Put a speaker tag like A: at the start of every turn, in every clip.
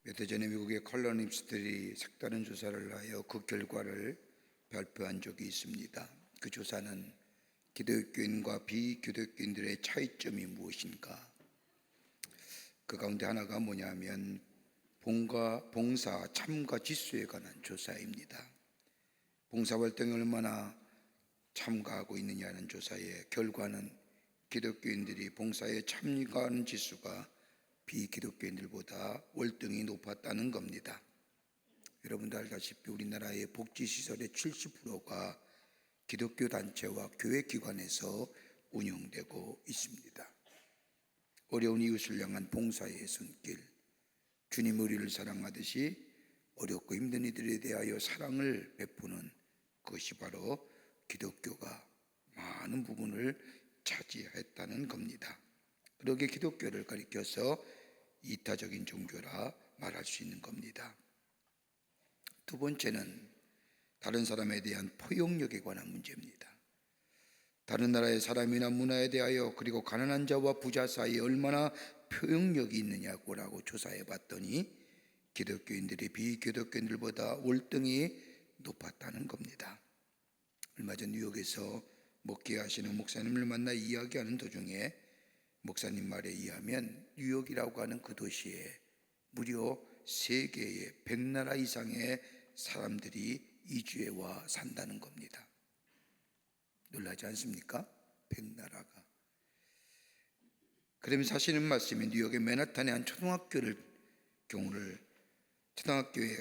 A: 몇 해 전에 미국의 컬러니스트들이 색다른 조사를 하여 그 결과를 발표한 적이 있습니다. 그 조사는 기독교인과 비기독교인들의 차이점이 무엇인가? 그 가운데 하나가 뭐냐면 봉사 참가 지수에 관한 조사입니다. 봉사활동에 얼마나 참가하고 있느냐는 조사의 결과는 기독교인들이 봉사에 참가하는 지수가 비기독교인들보다 월등히 높았다는 겁니다. 여러분도 알다시피 우리나라의 복지시설의 70%가 기독교 단체와 교회기관에서 운영되고 있습니다. 어려운 이웃을 향한 봉사의 손길, 주님 우리를 사랑하듯이 어렵고 힘든 이들에 대하여 사랑을 베푸는 그것이 바로 기독교가 많은 부분을 차지했다는 겁니다. 그러기에 기독교를 가리켜서 이타적인 종교라 말할 수 있는 겁니다. 두 번째는 다른 사람에 대한 포용력에 관한 문제입니다. 다른 나라의 사람이나 문화에 대하여 그리고 가난한 자와 부자 사이에 얼마나 포용력이 있느냐고 조사해 봤더니 기독교인들이 비기독교인들보다 월등히 높았다는 겁니다. 얼마 전 뉴욕에서 목회하시는 목사님을 만나 이야기하는 도중에 목사님 말에 의하면 뉴욕이라고 하는 그 도시에 무려 세계의 100나라 이상의 사람들이 이주해 와 산다는 겁니다. 놀라지 않습니까? 100나라가. 그러면서 하시는 말씀이 뉴욕의 맨하탄의 한 초등학교에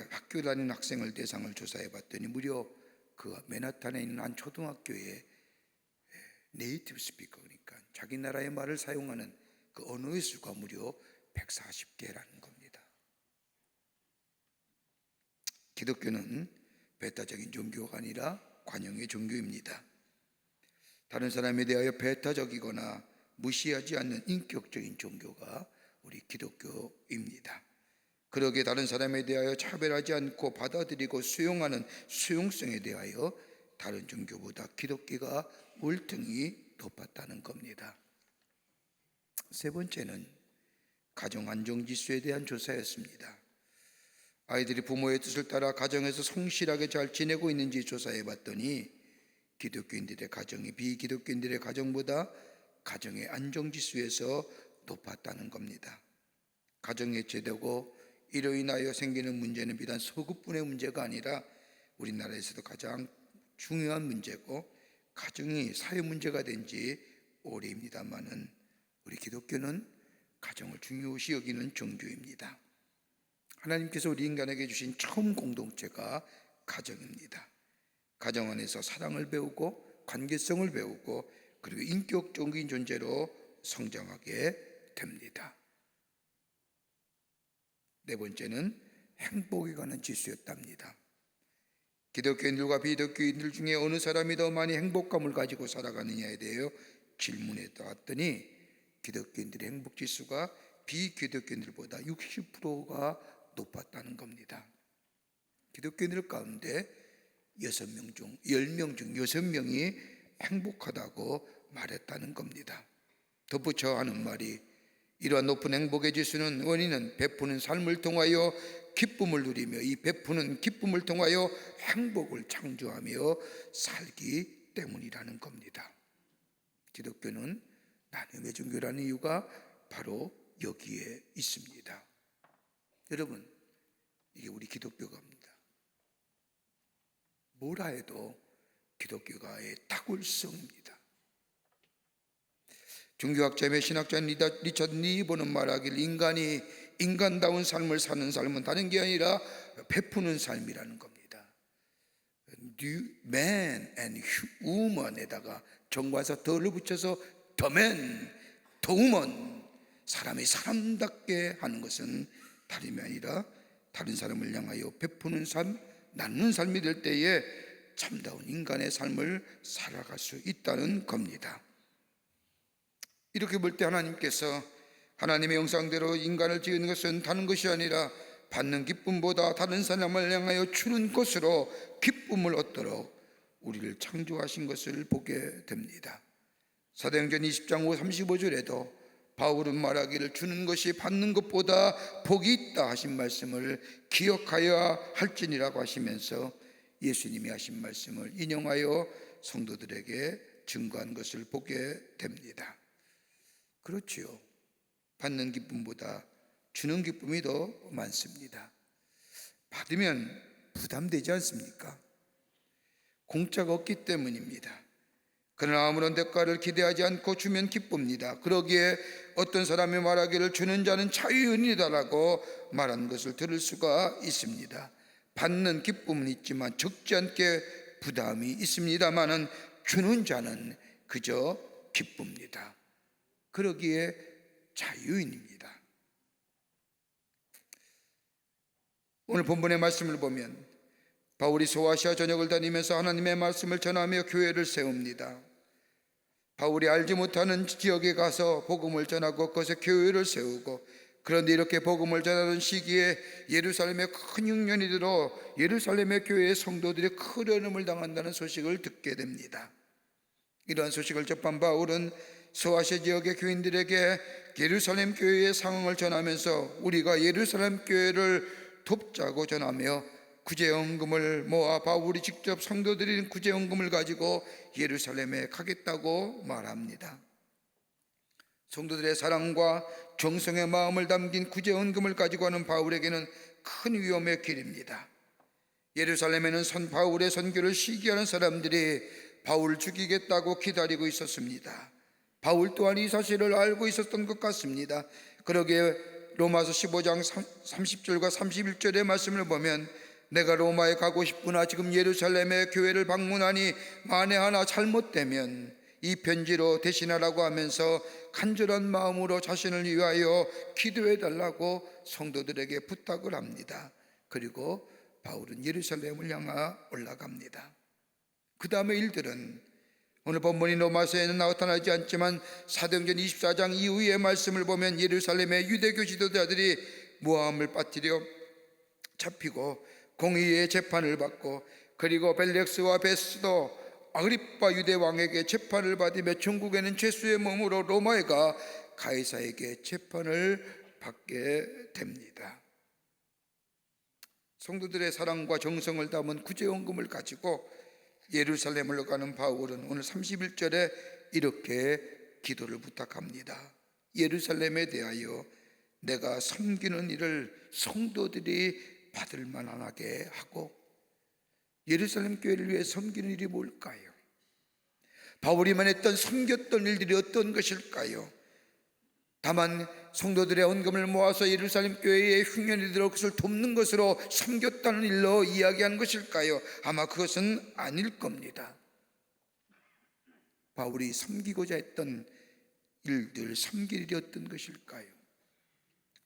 A: 학교 다니는 학생을 대상을 조사해 봤더니 무려 그 맨하탄에 있는 한 초등학교에 네이티브 스피커, 그러니까 자기 나라의 말을 사용하는 그 언어의 수가 무려 140개라는 겁니다. 기독교는 배타적인 종교가 아니라 관용의 종교입니다. 다른 사람에 대하여 배타적이거나 무시하지 않는 인격적인 종교가 우리 기독교입니다. 그러기에 다른 사람에 대하여 차별하지 않고 받아들이고 수용하는 수용성에 대하여 다른 종교보다 기독교가 월등히 높았다는 겁니다. 세 번째는 가정 안정지수에 대한 조사였습니다. 아이들이 부모의 뜻을 따라 가정에서 성실하게 잘 지내고 있는지 조사해 봤더니 기독교인들의 가정이 비기독교인들의 가정보다 가정의 안정지수에서 높았다는 겁니다. 가정이 해체되고 이로 인하여 생기는 문제는 비단 소급분의 문제가 아니라 우리나라에서도 가장 중요한 문제고 가정이 사회 문제가 된 지 오래입니다만은 우리 기독교는 가정을 중요시 여기는 종교입니다. 하나님께서 우리 인간에게 주신 처음 공동체가 가정입니다. 가정 안에서 사랑을 배우고 관계성을 배우고 그리고 인격적인 존재로 성장하게 됩니다. 네 번째는 행복에 관한 지수였답니다. 기독교인들과 비기독교인들 중에 어느 사람이 더 많이 행복감을 가지고 살아가느냐에 대해 질문에 따랐더니 기독교인들의 행복지수가 비기독교인들보다 60%가 높았다는 겁니다. 기독교인들 가운데 10명 중 6명이 행복하다고 말했다는 겁니다. 덧붙여 하는 말이 이러한 높은 행복의 지수는 원인은 베푸는 삶을 통하여 기쁨을 누리며 이 베푸는 기쁨을 통하여 행복을 창조하며 살기 때문이라는 겁니다. 기독교는 나눔의 종교라는 이유가 바로 여기에 있습니다. 여러분, 이게 우리 기독교가입니다. 뭐라 해도 기독교가의 탁월성입니다. 종교학자며 신학자인 리처드 니보는 말하길 인간이 인간다운 삶을 사는 삶은 다른 게 아니라 베푸는 삶이라는 겁니다. Man and woman에다가 정관사 더를 붙여서 the man, the woman, 사람이 사람답게 하는 것은 다름이 아니라 다른 사람을 향하여 베푸는 삶, 나누는 삶이 될 때에 참다운 인간의 삶을 살아갈 수 있다는 겁니다. 이렇게 볼 때 하나님께서 하나님의 형상대로 인간을 지은 것은 다른 것이 아니라 받는 기쁨보다 다른 사람을 향하여 주는 것으로 기쁨을 얻도록 우리를 창조하신 것을 보게 됩니다. 사도행전 20장 35절에도 바울은 말하기를 주는 것이 받는 것보다 복이 있다 하신 말씀을 기억하여야 할지니라고 하시면서 예수님이 하신 말씀을 인용하여 성도들에게 증거한 것을 보게 됩니다. 그렇지요. 받는 기쁨보다 주는 기쁨이 더 많습니다. 받으면 부담되지 않습니까? 공짜가 없기 때문입니다. 그러나 아무런 대가를 기대하지 않고 주면 기쁩니다. 그러기에 어떤 사람이 말하기를 주는 자는 자유인이다라고 말한 것을 들을 수가 있습니다. 받는 기쁨은 있지만 적지 않게 부담이 있습니다마는 주는 자는 그저 기쁩니다. 그러기에 자유인입니다. 오늘 본문의 말씀을 보면 바울이 소아시아 전역을 다니면서 하나님의 말씀을 전하며 교회를 세웁니다. 바울이 알지 못하는 지역에 가서 복음을 전하고 그것에 교회를 세우고, 그런데 이렇게 복음을 전하는 시기에 예루살렘에 큰 흉년이 들어 예루살렘의 교회의 성도들이 큰 어려움을 당한다는 소식을 듣게 됩니다. 이러한 소식을 접한 바울은 소아시아 지역의 교인들에게 예루살렘 교회의 상황을 전하면서 우리가 예루살렘 교회를 돕자고 전하며 구제연금을 모아 바울이 직접 성도들이 구제연금을 가지고 예루살렘에 가겠다고 말합니다. 성도들의 사랑과 정성의 마음을 담긴 구제연금을 가지고 하는 바울에게는 큰 위험의 길입니다. 예루살렘에는 바울의 선교를 시기하는 사람들이 바울을 죽이겠다고 기다리고 있었습니다. 바울 또한 이 사실을 알고 있었던 것 같습니다. 그러기에 로마서 15장 30절과 31절의 말씀을 보면 내가 로마에 가고 싶으나 지금 예루살렘의 교회를 방문하니 만에 하나 잘못되면 이 편지로 대신하라고 하면서 간절한 마음으로 자신을 위하여 기도해 달라고 성도들에게 부탁을 합니다. 그리고 바울은 예루살렘을 향하 올라갑니다. 그 다음의 일들은 오늘 본문이 로마서에는 나타나지 않지만 사도행전 24장 이후의 말씀을 보면 예루살렘의 유대교 지도자들이 모함을 빠뜨려 잡히고 공의의 재판을 받고, 그리고 벨렉스와 베스도 아그리빠 유대 왕에게 재판을 받으며 천국에는 죄수의 몸으로 로마에 가 가이사에게 재판을 받게 됩니다. 성도들의 사랑과 정성을 담은 구제연금을 가지고 예루살렘으로 가는 바울은 오늘 31절에 이렇게 기도를 부탁합니다. 예루살렘에 대하여 내가 섬기는 일을 성도들이 받을 만하게 하고, 예루살렘 교회를 위해 섬기는 일이 뭘까요? 바울이만 했던 섬겼던 일들이 어떤 것일까요? 다만 성도들의 헌금을 모아서 예루살렘 교회에 흉년이 들어 그것을 돕는 것으로 섬겼다는 일로 이야기한 것일까요? 아마 그것은 아닐 겁니다. 바울이 섬기고자 했던 일들, 섬길 일이 어떤 것일까요?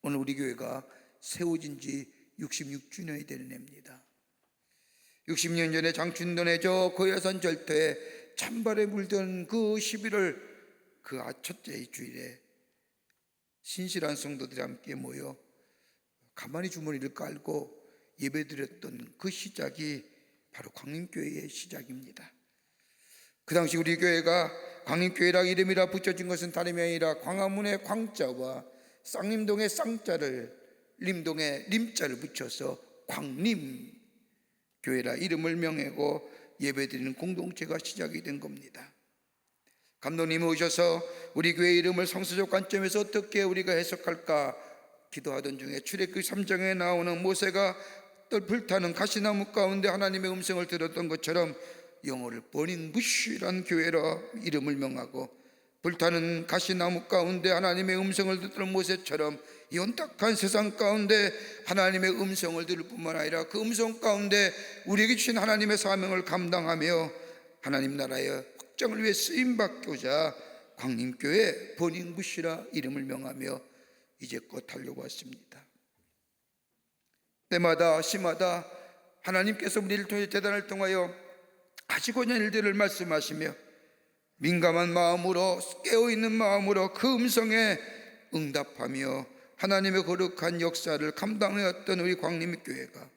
A: 오늘 우리 교회가 세워진 지 66주년이 되는 해입니다. 60년 전에 장춘돈의 저 고야산 절터에 찬바람에 물던 그 11월 그 첫째 주일에 신실한 성도들이 함께 모여 가만히 주머니를 깔고 예배드렸던 그 시작이 바로 광림교회의 시작입니다. 그 당시 우리 교회가 광림교회라 이름이라 붙여진 것은 다름이 아니라 광화문의 광자와 쌍림동의 쌍자를 림동에 림자를 붙여서 광림교회라 이름을 명하고 예배드리는 공동체가 시작이 된 겁니다. 감독님이 오셔서 우리 교회 이름을 성서적 관점에서 어떻게 우리가 해석할까 기도하던 중에 출애굽기 3장에 나오는 모세가 불타는 가시나무 가운데 하나님의 음성을 들었던 것처럼 영어를 버닝 부쉬라는 교회라 이름을 명하고, 불타는 가시나무 가운데 하나님의 음성을 듣던 모세처럼 이 혼탁한 세상 가운데 하나님의 음성을 들을 뿐만 아니라 그 음성 가운데 우리에게 주신 하나님의 사명을 감당하며 하나님 나라의 확장을 위해 쓰임받고자 광림교회 버닝부시라 이름을 명하며 이제껏 달려왔습니다. 때마다 시마다 하나님께서 우리를 통해 재단을 통하여 하시고자 하는 일들을 말씀하시며 민감한 마음으로 깨어있는 마음으로 그 음성에 응답하며 하나님의 거룩한 역사를 감당해왔던 우리 광림교회가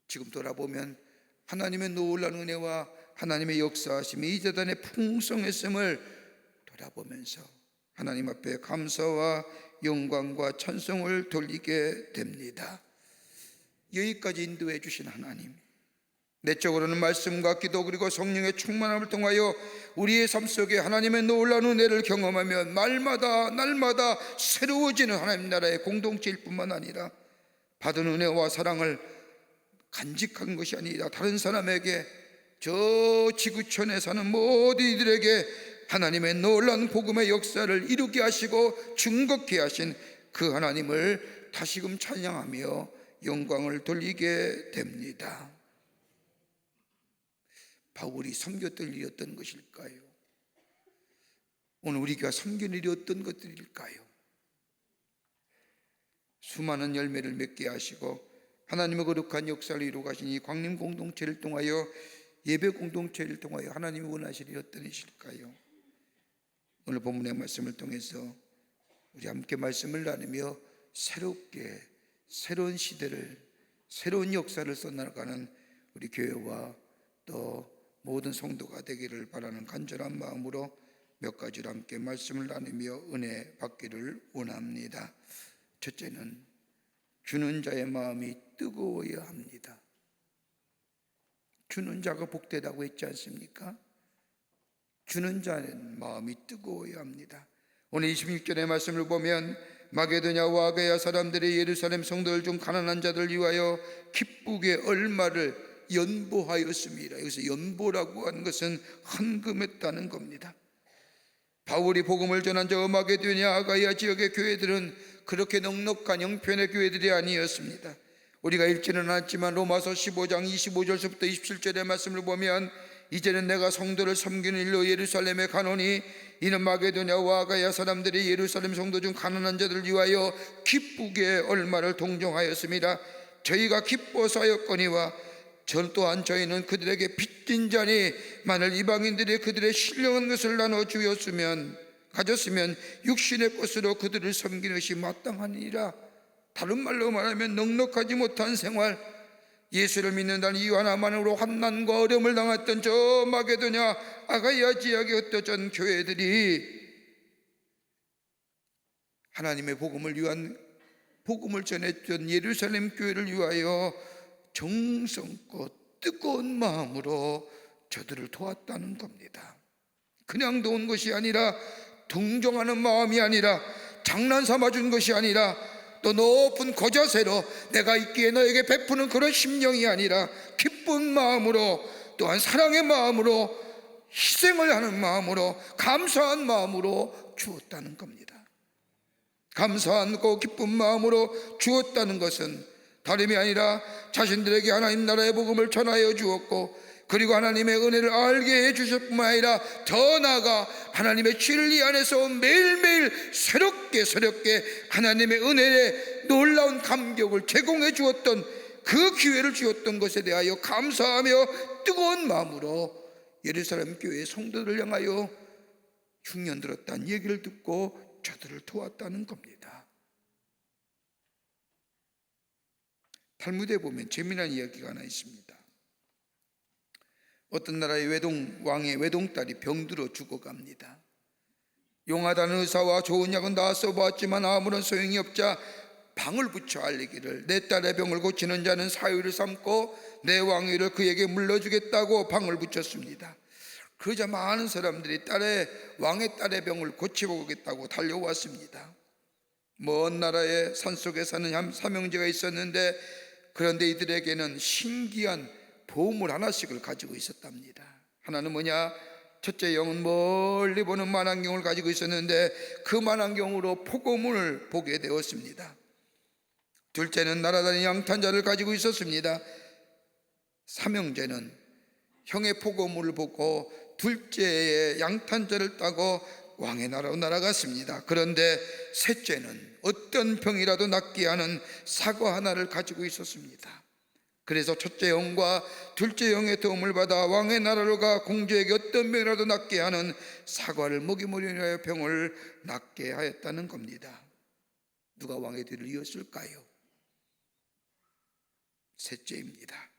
A: 지금 돌아보면 하나님의 놀라운 은혜와 하나님의 역사하심이 이 재단의 풍성했음을 돌아보면서 하나님 앞에 감사와 영광과 찬송을 돌리게 됩니다. 여기까지 인도해 주신 하나님, 내적으로는 말씀과 기도 그리고 성령의 충만함을 통하여 우리의 삶 속에 하나님의 놀라운 은혜를 경험하며 날마다 새로워지는 하나님 나라의 공동체일 뿐만 아니라 받은 은혜와 사랑을 간직한 것이 아니라 다른 사람에게, 저 지구촌에 사는 모든 이들에게 하나님의 놀라운 복음의 역사를 이루게 하시고 증거케 하신 그 하나님을 다시금 찬양하며 영광을 돌리게 됩니다. 바울이 섬겼던 일이 어떤 것일까요? 오늘 우리가 섬기는 일이 어떤 것들일까요? 수많은 열매를 맺게 하시고 하나님의 거룩한 역사를 이루어 가신 이 광림 공동체를 통하여, 예배 공동체를 통하여 하나님이 원하시는 일이 어떤 일일까요? 오늘 본문의 말씀을 통해서 우리 함께 말씀을 나누며 새롭게 새로운 시대를, 새로운 역사를 써나가는 우리 교회와 또 모든 성도가 되기를 바라는 간절한 마음으로 몇 가지로 함께 말씀을 나누며 은혜 받기를 원합니다. 첫째는 주는 자의 마음이 뜨거워야 합니다. 주는 자가 복되다고 했지 않습니까? 주는 자는 마음이 뜨거워야 합니다. 오늘 26절의 말씀을 보면 마게도냐와 아가야 사람들이 예루살렘 성도들 중 가난한 자들을 위하여 기쁘게 얼마를 연보하였습니다. 여기서 연보라고 하는 것은 헌금했다는 겁니다. 바울이 복음을 전한 저 마게도냐 아가야 지역의 교회들은 그렇게 넉넉한 형편의 교회들이 아니었습니다. 우리가 읽지는 않았지만 로마서 15장 25절부터 27절의 말씀을 보면 이제는 내가 성도를 섬기는 일로 예루살렘에 가노니 이는 마게도냐와 아가야 사람들이 예루살렘 성도 중 가난한 자들을 위하여 기쁘게 얼마를 동정하였습니다. 저희가 기뻐서 하였거니와 저 또한 저희는 그들에게 빚진 자니 만일 이방인들이 그들의 신령한 것을 나눠 가졌으면 육신의 것으로 그들을 섬기는 것이 마땅하니라. 다른 말로 말하면 넉넉하지 못한 생활, 예수를 믿는다는 이유 하나만으로 환난과 어려움을 당했던 저 마게도냐 아가야 지역의 흩어진 교회들이 하나님의 복음을 위한, 복음을 전했던 예루살렘 교회를 위하여 정성껏 뜨거운 마음으로 저들을 도왔다는 겁니다. 그냥 도운 것이 아니라, 동정하는 마음이 아니라, 장난삼아 준 것이 아니라, 또 높은 고자세로 내가 있기에 너에게 베푸는 그런 심령이 아니라 기쁜 마음으로, 또한 사랑의 마음으로, 희생을 하는 마음으로, 감사한 마음으로 주었다는 겁니다. 감사하고 기쁜 마음으로 주었다는 것은 다름이 아니라 자신들에게 하나님 나라의 복음을 전하여 주었고, 그리고 하나님의 은혜를 알게 해주실 뿐만 아니라 더 나아가 하나님의 진리 안에서 매일매일 새롭게 하나님의 은혜에 놀라운 감격을 제공해 주었던 그 기회를 주었던 것에 대하여 감사하며 뜨거운 마음으로 예루살렘 교회의 성도들을 향하여 흉년 들었다는 얘기를 듣고 저들을 도왔다는 겁니다. 탈무드에 보면 재미난 이야기가 하나 있습니다. 어떤 나라의 왕의 외동딸이 병들어 죽어갑니다. 용하다는 의사와 좋은 약은 다 써보았지만 아무런 소용이 없자 방을 붙여 알리기를, 내 딸의 병을 고치는 자는 사위를 삼고 내 왕위를 그에게 물려주겠다고 방을 붙였습니다. 그러자 많은 사람들이 왕의 딸의 병을 고쳐보겠다고 달려왔습니다. 먼 나라의 산속에 사는 삼형제가 있었는데, 그런데 이들에게는 신기한 보물 하나씩을 가지고 있었답니다. 하나는 뭐냐? 첫째 영은 멀리 보는 만안경을 가지고 있었는데 그 만안경으로 폭우문을 보게 되었습니다. 둘째는 날아다니는 양탄자를 가지고 있었습니다. 삼형제는 형의 폭우문을 보고 둘째의 양탄자를 따고 왕의 나라로 날아갔습니다. 그런데 셋째는 어떤 병이라도 낫게 하는 사과 하나를 가지고 있었습니다. 그래서 첫째 영과 둘째 영의 도움을 받아 왕의 나라로 가 공주에게 어떤 병이라도 낫게 하는 사과를 먹이물이라 하여 병을 낫게 하였다는 겁니다. 누가 왕의 뒤를 이었을까요? 셋째입니다.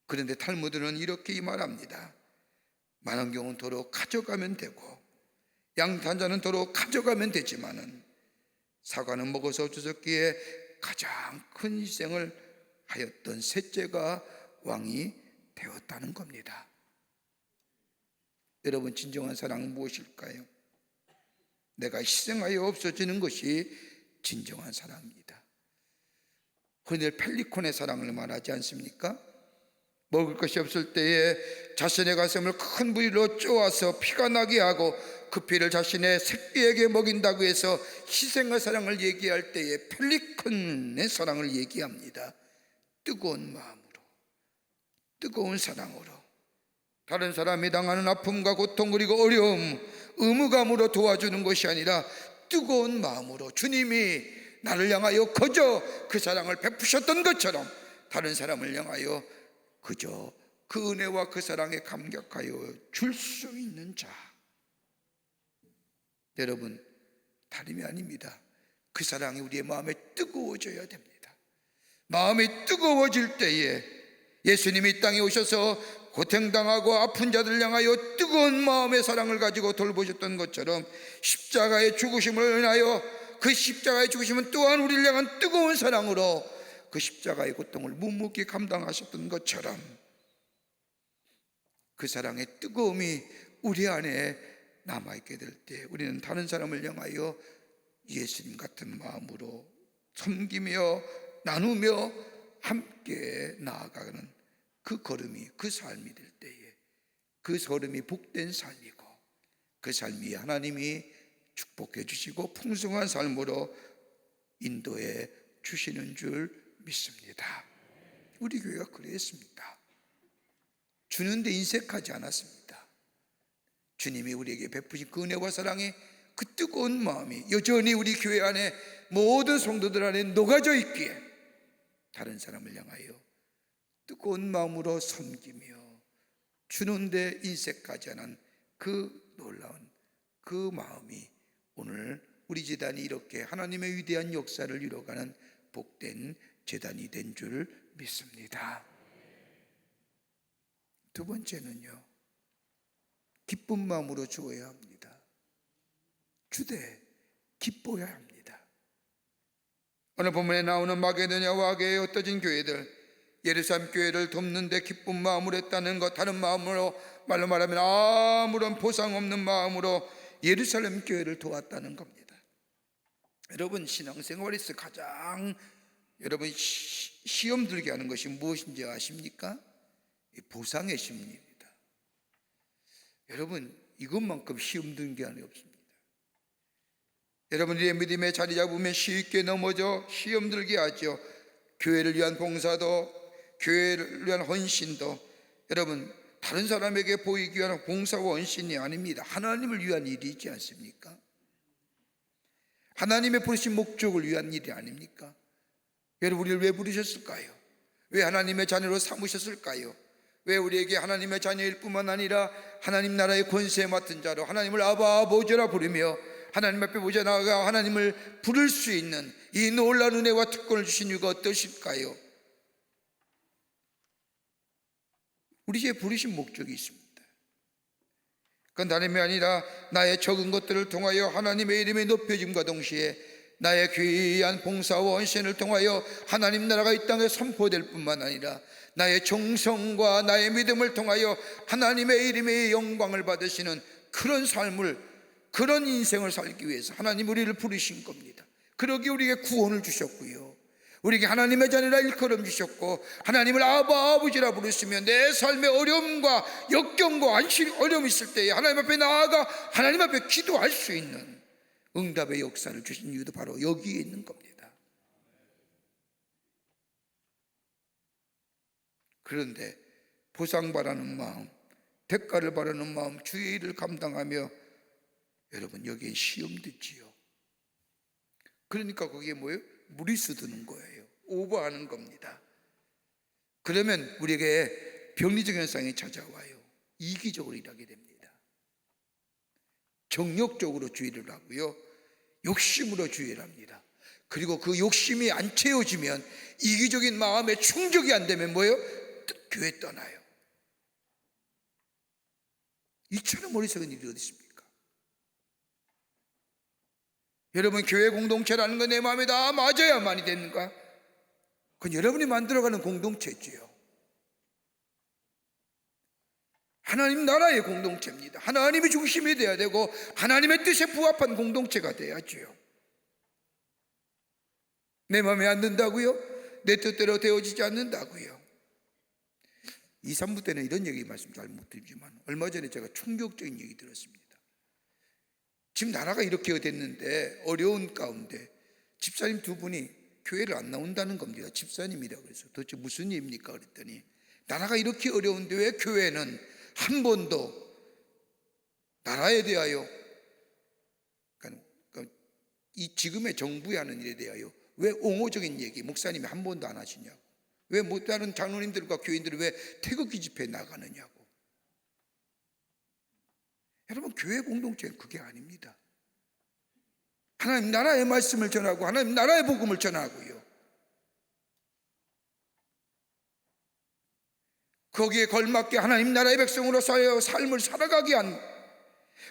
A: 그런데 탈무드는 이렇게 말합니다. 만안경은 도로 가져가면 되고 양탄자는 도로 가져가면 되지만은 사과는 먹어서 주셨기에 가장 큰 희생을 하였던 셋째가 왕이 되었다는 겁니다. 여러분, 진정한 사랑은 무엇일까요? 내가 희생하여 없어지는 것이 진정한 사랑입니다. 흔히 펠리콘의 사랑을 말하지 않습니까? 먹을 것이 없을 때에 자신의 가슴을 큰 부위로 쪼아서 피가 나게 하고 그 피를 자신의 새끼에게 먹인다고 해서 희생의 사랑을 얘기할 때에 펠리콘의 사랑을 얘기합니다. 뜨거운 마음으로, 뜨거운 사랑으로 다른 사람이 당하는 아픔과 고통 그리고 어려움, 의무감으로 도와주는 것이 아니라 뜨거운 마음으로 주님이 나를 향하여 그저 그 사랑을 베푸셨던 것처럼 다른 사람을 향하여 그저 그 은혜와 그 사랑에 감격하여 줄 수 있는 자. 여러분, 다름이 아닙니다. 그 사랑이 우리의 마음에 뜨거워져야 됩니다. 마음이 뜨거워질 때에 예수님이 이 땅에 오셔서 고통당하고 아픈 자들을 향하여 뜨거운 마음의 사랑을 가지고 돌보셨던 것처럼 십자가의 죽으심을 인하여 그 십자가의 죽으심은 또한 우리를 향한 뜨거운 사랑으로 그 십자가의 고통을 묵묵히 감당하셨던 것처럼 그 사랑의 뜨거움이 우리 안에 남아있게 될 때 우리는 다른 사람을 향하여 예수님 같은 마음으로 섬기며 나누며 함께 나아가는 그 걸음이, 그 삶이 될 때에 그 걸음이 복된 삶이고 그 삶이 하나님이 축복해 주시고 풍성한 삶으로 인도해 주시는 줄 믿습니다. 우리 교회가 그랬습니다. 주는데 인색하지 않았습니다. 주님이 우리에게 베푸신 그 은혜와 사랑이 그 뜨거운 마음이 여전히 우리 교회 안에 모든 성도들 안에 녹아져 있기에 다른 사람을 향하여 뜨거운 마음으로 섬기며 주는데 인색하지 않은 그 놀라운 그 마음이 오늘 우리 제단이 이렇게 하나님의 위대한 역사를 이뤄가는 복된 제단이 된 줄 믿습니다. 두 번째는요, 기쁜 마음으로 주어야 합니다. 주되 기뻐야 합니다. 오늘 본문에 나오는 마게도냐와 아게에 흩어진 교회들, 예루살렘 교회를 돕는데 기쁜 마음으로 했다는 것, 다른 마음으로 말로 말하면 아무런 보상 없는 마음으로 예루살렘 교회를 도왔다는 겁니다. 여러분, 신앙생활에서 가장 여러분 시험 들게 하는 것이 무엇인지 아십니까? 보상의 심리입니다. 여러분, 이것만큼 시험 드는 게 없습니다. 여러분들의 믿음에 자리 잡으면 쉽게 넘어져 시험 들게 하죠. 교회를 위한 봉사도, 교회를 위한 헌신도 여러분 다른 사람에게 보이기 위한 봉사와 헌신이 아닙니다. 하나님을 위한 일이지 않습니까? 하나님의 부르신 목적을 위한 일이 아닙니까? 여러분, 우리를 왜 부르셨을까요? 왜 하나님의 자녀로 삼으셨을까요? 왜 우리에게 하나님의 자녀일 뿐만 아니라 하나님 나라의 권세 맡은 자로 하나님을 아바 아버지라 부르며 하나님 앞에 모자 나아가 하나님을 부를 수 있는 이 놀라운 은혜와 특권을 주신 이유가 어떠실까요? 우리에게 부르신 목적이 있습니다. 그건 다름이 아니라 나의 적은 것들을 통하여 하나님의 이름이 높여짐과 동시에 나의 귀한 봉사와 헌신을 통하여 하나님 나라가 이 땅에 선포될 뿐만 아니라 나의 정성과 나의 믿음을 통하여 하나님의 이름의 영광을 받으시는 그런 삶을, 그런 인생을 살기 위해서 하나님 우리를 부르신 겁니다. 그러기 우리에게 구원을 주셨고요, 우리에게 하나님의 자녀라 일컬음 주셨고 하나님을 아바 아버지라 부르시며 내 삶의 어려움과 역경과 어려움이 있을 때에 하나님 앞에 나아가 하나님 앞에 기도할 수 있는 응답의 역사를 주신 이유도 바로 여기에 있는 겁니다. 그런데 보상 바라는 마음, 대가를 바라는 마음, 주의 일을 감당하며 여러분 여기에 시험 듣지요. 그러니까 거기에 뭐예요? 무리수 드는 거예요. 오버하는 겁니다. 그러면 우리에게 병리적 현상이 찾아와요. 이기적으로 일하게 됩니다. 정욕적으로 주의를 하고요, 욕심으로 주의를 합니다. 그리고 그 욕심이 안 채워지면, 이기적인 마음에 충족이 안 되면 뭐예요? 교회 떠나요. 이처럼 어리석은 일이 어디 있습니까? 여러분, 교회 공동체라는 건 내 마음에 다 맞아야만이 되는가? 그건 여러분이 만들어가는 공동체지요. 하나님 나라의 공동체입니다. 하나님이 중심이 되어야 되고 하나님의 뜻에 부합한 공동체가 돼야지요. 내 마음에 안 든다고요? 내 뜻대로 되어지지 않는다고요? 2, 3부 때는 이런 얘기 말씀 잘 못 드리지만 얼마 전에 제가 충격적인 얘기 들었습니다. 지금 나라가 이렇게 됐는데 어려운 가운데 집사님 두 분이 교회를 안 나온다는 겁니다. 집사님이라고 해서 도대체 무슨 일입니까? 그랬더니 나라가 이렇게 어려운데 왜 교회는 한 번도 나라에 대하여, 그러니까 이 지금의 정부에 하는 일에 대하여 왜 옹호적인 얘기 목사님이 한 번도 안 하시냐고, 왜 못 다른 장로님들과 교인들은 왜 태극기 집회에 나가느냐고. 여러분, 교회 공동체는 그게 아닙니다. 하나님 나라의 말씀을 전하고 하나님 나라의 복음을 전하고요, 거기에 걸맞게 하나님 나라의 백성으로 삶을 살아가게 한,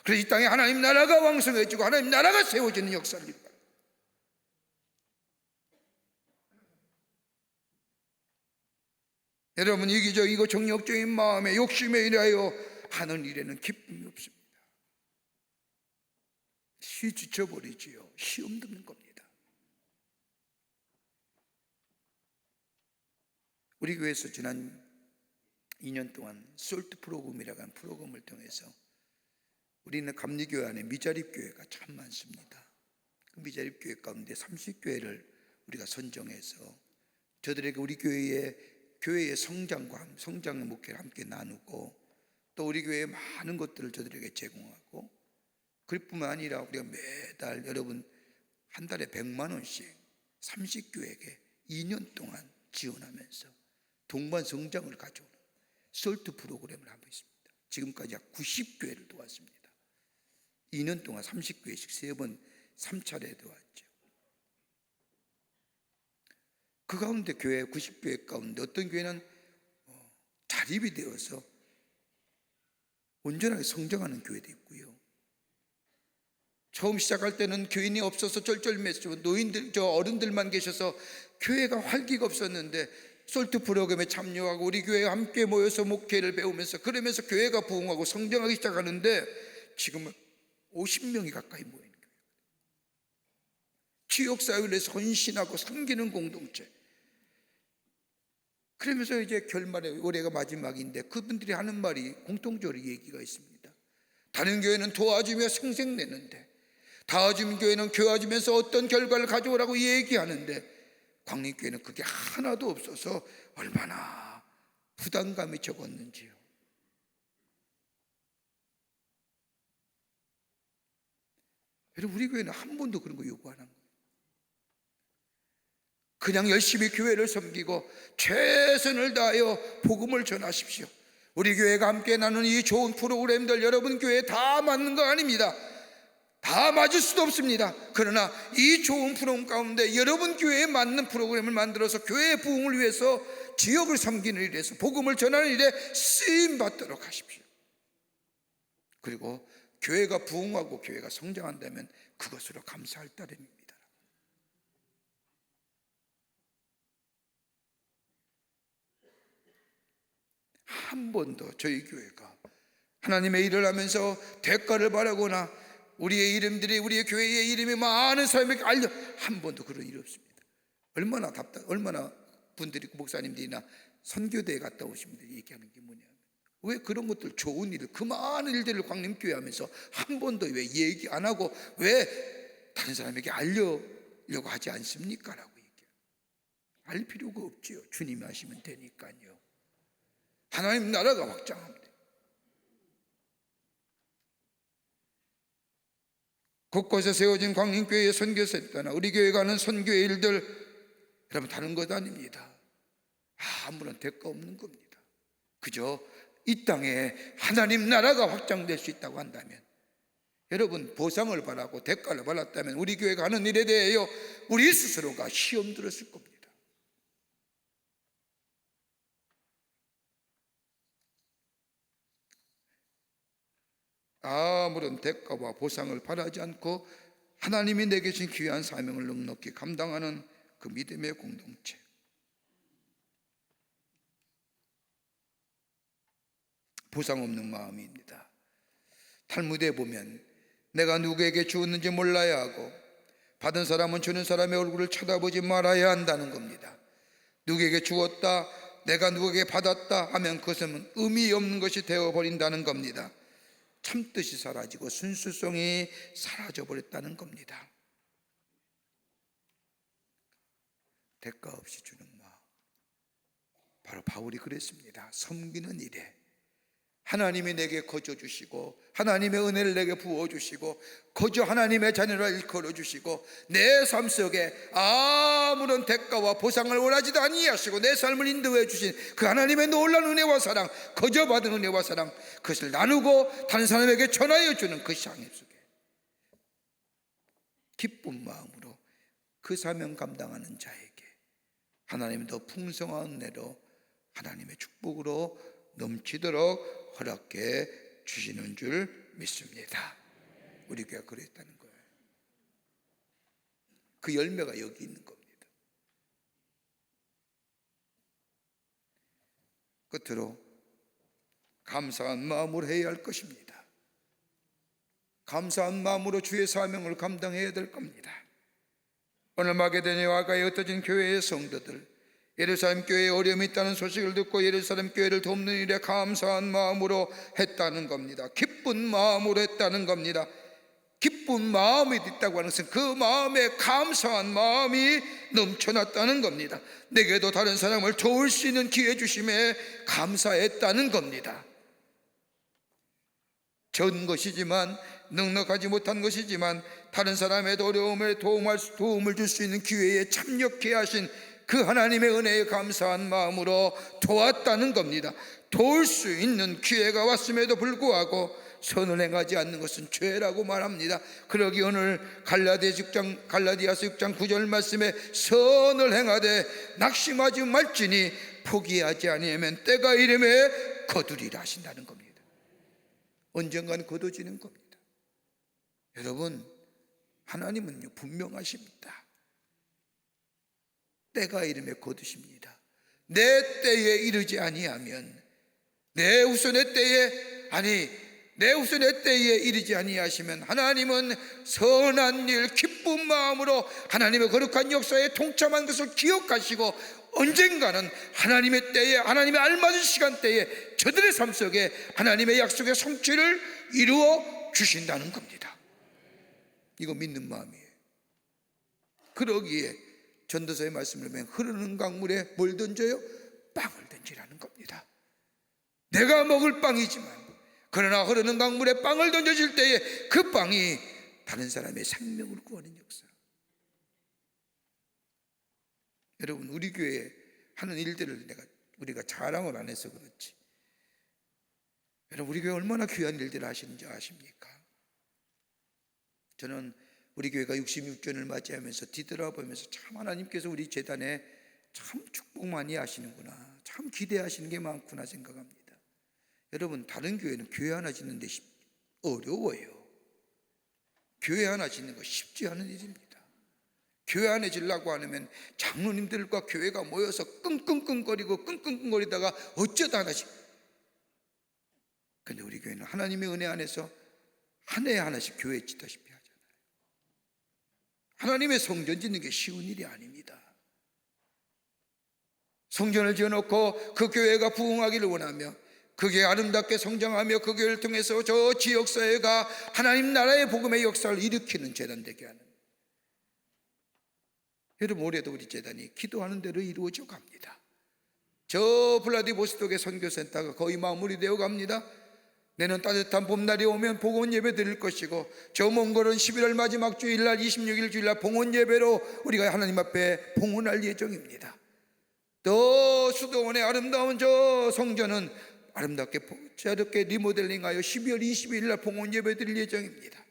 A: 그래서 이 땅에 하나님 나라가 왕성해지고 하나님 나라가 세워지는 역사를 이루어요. 여러분, 이기적이고 정욕적인 마음에 욕심에 인하여 하는 일에는 기쁨이 없습니다. 시 지쳐버리지요. 시 없는 겁니다. 우리 교회에서 지난 2년 동안 솔트 프로그램이라고 하는 프로그램을 통해서 우리는 감리교회 안에 미자립교회가 참 많습니다. 그 미자립교회 가운데 30교회를 우리가 선정해서 저들에게 우리 교회의 성장의 목회를 함께 나누고 또 우리 교회의 많은 것들을 저들에게 제공하고, 그뿐만 아니라 우리가 매달 여러분 한 달에 100만 원씩 30교회에게 2년 동안 지원하면서 동반 성장을 가져오는 솔트 프로그램을 하고 있습니다. 지금까지 약 90교회를 도왔습니다. 2년 동안 30교회씩 3번 3차례 도왔죠. 그 가운데 교회 90교회 가운데 어떤 교회는 자립이 되어서 온전하게 성장하는 교회도 있고요. 처음 시작할 때는 교인이 없어서 쩔쩔맸죠. 어른들만 계셔서 교회가 활기가 없었는데 솔트 프로그램에 참여하고 우리 교회에 함께 모여서 목회를 배우면서 그러면서 교회가 부흥하고 성장하기 시작하는데 지금은 50명이 가까이 모이는 거예요. 지역사회를 위해서 헌신하고 섬기는 공동체. 그러면서 이제 결말에 올해가 마지막인데 그분들이 하는 말이 공통적으로 얘기가 있습니다. 다른 교회는 도와주며 생색내는데 다와주민 교회는 교와주면서 어떤 결과를 가져오라고 얘기하는데 광림교회는 그게 하나도 없어서 얼마나 부담감이 적었는지요. 여러분, 우리 교회는 한 번도 그런 거 요구 안 한 거예요. 그냥 열심히 교회를 섬기고 최선을 다하여 복음을 전하십시오. 우리 교회가 함께 나누는 이 좋은 프로그램들 여러분 교회에 다 맞는 거 아닙니다. 다 맞을 수도 없습니다. 그러나 이 좋은 프로그램 가운데 여러분 교회에 맞는 프로그램을 만들어서 교회의 부흥을 위해서 지역을 섬기는 일에서 복음을 전하는 일에 쓰임 받도록 하십시오. 그리고 교회가 부흥하고 교회가 성장한다면 그것으로 감사할 따름입니다. 한 번도 저희 교회가 하나님의 일을 하면서 대가를 바라거나 우리의 이름들이 우리의 교회의 이름이 많은 사람에게 알려 한 번도 그런 일이 없습니다. 얼마나 분들이 목사님들이나 선교대에 갔다 오신 분들이 얘기하는 게 뭐냐면 왜 그런 것들 좋은 일을 그 많은 일들을 광림교회 하면서 한 번도 왜 얘기 안 하고 왜 다른 사람에게 알려려고 하지 않습니까? 라고 얘기해요. 알 필요가 없지요. 주님이 하시면 되니까요. 하나님 나라가 확장합니다. 곳곳에 세워진 광림교회의 선교센터나 우리 교회가 하는 선교의 일들 여러분 다른 것 아닙니다. 아무런 대가 없는 겁니다. 그저 이 땅에 하나님 나라가 확장될 수 있다고 한다면 여러분 보상을 바라고 대가를 받았다면 우리 교회가 하는 일에 대하여 우리 스스로가 시험 들었을 겁니다. 아무런 대가와 보상을 바라지 않고 하나님이 내게 주신 귀한 사명을 넉넉히 감당하는 그 믿음의 공동체. 보상 없는 마음입니다. 탈무드에 보면 내가 누구에게 주었는지 몰라야 하고 받은 사람은 주는 사람의 얼굴을 쳐다보지 말아야 한다는 겁니다. 누구에게 주었다, 내가 누구에게 받았다 하면 그것은 의미 없는 것이 되어버린다는 겁니다. 참뜻이 사라지고 순수성이 사라져버렸다는 겁니다. 대가 없이 주는 마음, 바로 바울이 그랬습니다. 섬기는 일에 하나님이 내게 거저 주시고 하나님의 은혜를 내게 부어주시고 거저 하나님의 자녀라 일컬어 주시고 내 삶 속에 아무런 대가와 보상을 원하지도 아니하시고 내 삶을 인도해 주신 그 하나님의 놀라운 은혜와 사랑, 거저 받은 은혜와 사랑, 그것을 나누고 다른 사람에게 전하여 주는 그 상임 속에 기쁜 마음으로 그 사명 감당하는 자에게 하나님이 더 풍성한 은혜로 하나님의 축복으로 넘치도록 허락해 주시는 줄 믿습니다. 우리 교회가 그랬다는 거예요. 그 열매가 여기 있는 겁니다. 끝으로 감사한 마음으로 해야 할 것입니다. 감사한 마음으로 주의 사명을 감당해야 될 겁니다. 오늘 마게도냐와 아가에 흩어진 교회의 성도들, 예루살렘 교회에 어려움이 있다는 소식을 듣고 예루살렘 교회를 돕는 일에 감사한 마음으로 했다는 겁니다. 기쁜 마음으로 했다는 겁니다. 기쁜 마음이 있다고 하는 것은 그 마음에 감사한 마음이 넘쳐났다는 겁니다. 내게도 다른 사람을 도울 수 있는 기회 주심에 감사했다는 겁니다. 전 것이지만, 넉넉하지 못한 것이지만 다른 사람의 어려움에 도움을 줄 수 있는 기회에 참여케 하신 그 하나님의 은혜에 감사한 마음으로 도왔다는 겁니다. 도울 수 있는 기회가 왔음에도 불구하고 선을 행하지 않는 것은 죄라고 말합니다. 그러기 오늘 갈라디아서 6장 9절 말씀에 선을 행하되 낙심하지 말지니 포기하지 아니하면 때가 이름에 거두리라 하신다는 겁니다. 언젠가는 거둬지는 겁니다. 여러분, 하나님은요 분명하십니다. 때가 이름에 거두십니다. 내 때에 이르지 아니하면 내 후손의 때에 이르지 아니하시면 하나님은 선한 일 기쁜 마음으로 하나님의 거룩한 역사에 동참한 것을 기억하시고 언젠가는 하나님의 때에, 하나님의 알맞은 시간대에 저들의 삶 속에 하나님의 약속의 성취를 이루어 주신다는 겁니다. 이거 믿는 마음이에요. 그러기에 전도서의 말씀을 보면 흐르는 강물에 뭘 던져요? 빵을 던지라는 겁니다. 내가 먹을 빵이지만 그러나 흐르는 강물에 빵을 던져질 때에 그 빵이 다른 사람의 생명을 구하는 역사. 여러분, 우리 교회에 하는 일들을 우리가 자랑을 안 해서 그렇지, 여러분 우리 교회 얼마나 귀한 일들을 하시는지 아십니까? 저는 우리 교회가 66주년을 맞이하면서 뒤돌아보면서 참 하나님께서 우리 재단에 참 축복 많이 하시는구나, 참 기대하시는 게 많구나 생각합니다. 여러분, 다른 교회는 교회 하나 짓는 데 어려워요. 교회 하나 짓는 거 쉽지 않은 일입니다. 교회 안에 지려고 하면 장로님들과 교회가 모여서 끙끙거리다가 어쩌다 하나씩. 근데 우리 교회는 하나님의 은혜 안에서 한 해에 하나씩 교회 짓다시피 하잖아요. 하나님의 성전 짓는 게 쉬운 일이 아닙니다. 성전을 지어놓고 그 교회가 부흥하기를 원하며 그 교회 아름답게 성장하며 그 교회를 통해서 저 지역사회가 하나님 나라의 복음의 역사를 일으키는 재단 되게 하는, 여러분 올해도 우리 재단이 기도하는 대로 이루어져 갑니다. 저 블라디보스톡의 선교센터가 거의 마무리되어 갑니다. 내년 따뜻한 봄날이 오면 봉헌 예배 드릴 것이고, 저 몽골은 11월 마지막 주일날 26일 주일날 봉헌 예배로 우리가 하나님 앞에 봉헌할 예정입니다. 또 수도원의 아름다운 저 성전은 아름답게 새롭게 리모델링하여 12월 22일 날 봉헌 예배 드릴 예정입니다.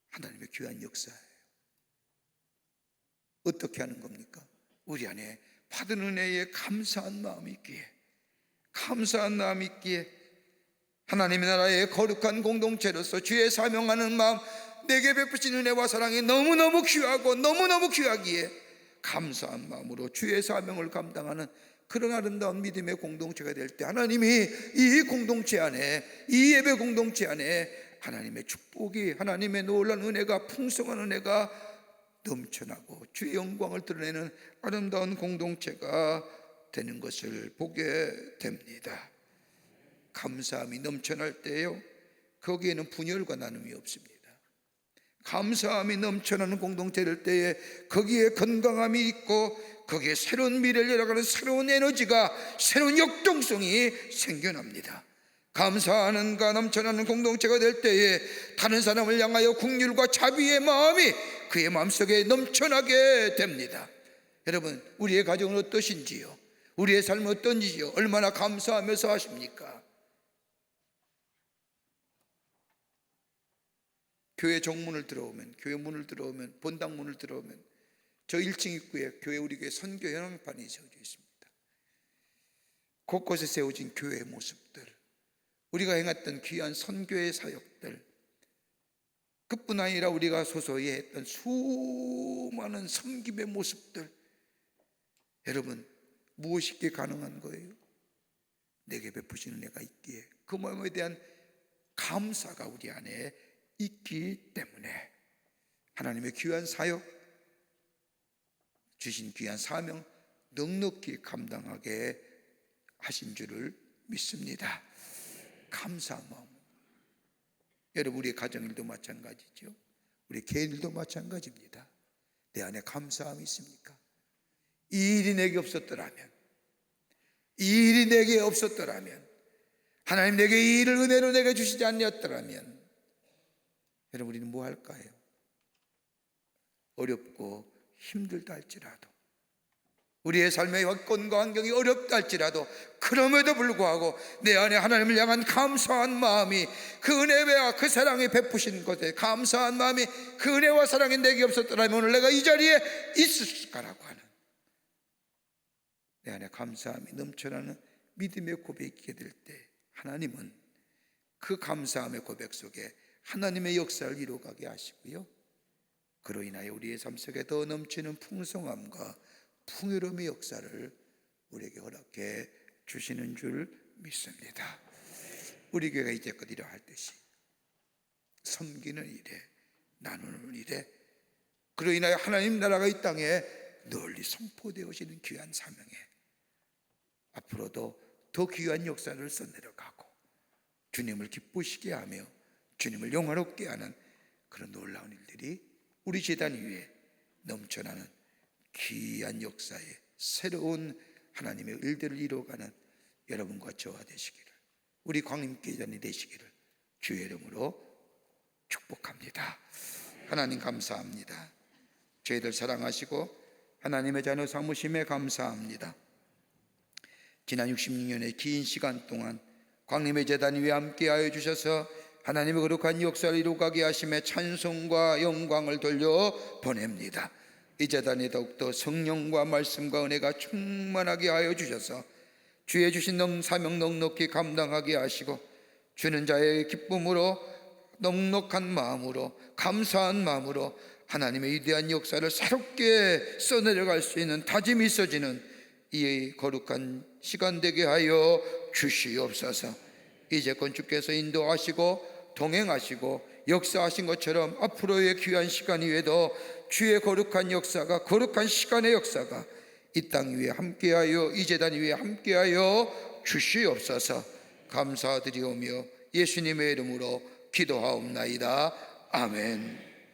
A: 하나님의 귀한 역사예요. 어떻게 하는 겁니까? 우리 안에 받은 은혜에 감사한 마음이 있기에, 감사한 마음이 있기에 하나님의 나라의 거룩한 공동체로서 주의 사명하는 마음, 내게 베푸신 은혜와 사랑이 너무너무 귀하고 너무너무 귀하기에 감사한 마음으로 주의 사명을 감당하는 그런 아름다운 믿음의 공동체가 될 때, 하나님이 이 공동체 안에, 이 예배 공동체 안에 하나님의 축복이, 하나님의 놀라운 은혜가, 풍성한 은혜가 넘쳐나고 주의 영광을 드러내는 아름다운 공동체가 되는 것을 보게 됩니다. 감사함이 넘쳐날 때요, 거기에는 분열과 나눔이 없습니다. 감사함이 넘쳐나는 공동체 될 때에 거기에 건강함이 있고, 거기에 새로운 미래를 열어가는 새로운 에너지가, 새로운 역동성이 생겨납니다. 감사하는가 넘쳐나는 공동체가 될 때에 다른 사람을 향하여 긍휼과 자비의 마음이 그의 마음속에 넘쳐나게 됩니다. 여러분, 우리의 가정은 어떠신지요? 우리의 삶은 어떤지요? 얼마나 감사하면서 하십니까? 교회 정문을 들어오면, 교회 문을 들어오면, 본당 문을 들어오면 저 1층 입구에 교회, 우리 교회 선교 연합판이 세워져 있습니다. 곳곳에 세워진 교회의 모습들, 우리가 행했던 귀한 선교의 사역들, 그뿐 아니라 우리가 소소히 했던 수많은 섬김의 모습들, 여러분, 무엇이기에 가능한 거예요? 내게 베푸신 은혜가 있기에, 그 마음에 대한 감사가 우리 안에 있기 때문에 하나님의 귀한 사역, 주신 귀한 사명 넉넉히 감당하게 하신 줄을 믿습니다. 감사한 마음. 여러분, 우리의 가정일도 마찬가지죠. 우리 개인들도 마찬가지입니다. 내 안에 감사함이 있습니까? 이 일이 내게 없었더라면, 이 일이 내게 없었더라면, 하나님 내게 이 일을 은혜로 내게 주시지 않았더라면, 여러분, 우리는 뭐 할까요? 어렵고 힘들다 할지라도, 우리의 삶의 여건과 환경이 어렵다 할지라도, 그럼에도 불구하고 내 안에 하나님을 향한 감사한 마음이, 그 은혜와 그 사랑이 베푸신 것에 감사한 마음이, 그 은혜와 사랑이 내게 없었더라면 오늘 내가 이 자리에 있을까라고 하는 내 안에 감사함이 넘쳐나는 믿음의 고백이 될 때, 하나님은 그 감사함의 고백 속에 하나님의 역사를 이루어가게 하시고요, 그로 인하여 우리의 삶 속에 더 넘치는 풍성함과 풍요로움의 역사를 우리에게 허락해 주시는 줄 믿습니다. 우리 교회가 이제껏 이러하듯이 섬기는 일에, 나누는 일에, 그로 인하여 하나님 나라가 이 땅에 널리 선포되어지는 귀한 사명에 앞으로도 더 귀한 역사를 써내려가고 주님을 기쁘시게 하며 주님을 영화롭게 하는 그런 놀라운 일들이 우리 제단 위에 넘쳐나는 귀한 역사에 새로운 하나님의 일들을 이루어가는 여러분과 저와 되시기를, 우리 광림교회단이 되시기를 주의 이름으로 축복합니다. 하나님 감사합니다. 저희들 사랑하시고 하나님의 자녀 삼으심에 감사합니다. 지난 66년의 긴 시간 동안 광림의 제단 위에 함께하여 주셔서 하나님의 거룩한 역사를 이루어가게 하심에 찬송과 영광을 돌려 보냅니다. 이 제단이 더욱더 성령과 말씀과 은혜가 충만하게 하여 주셔서 주의 주신 사명 넉넉히 감당하게 하시고, 주는 자의 기쁨으로, 넉넉한 마음으로, 감사한 마음으로 하나님의 위대한 역사를 새롭게 써내려갈 수 있는 다짐이 있어지는 이 거룩한 시간 되게 하여 주시옵소서. 이제껏 주께서 인도하시고 동행하시고 역사하신 것처럼 앞으로의 귀한 시간 위에도 주의 거룩한 역사가, 거룩한 시간의 역사가 이 땅 위에 함께하여, 이 제단 위에 함께하여 주시옵소서. 감사드리오며 예수님의 이름으로 기도하옵나이다. 아멘.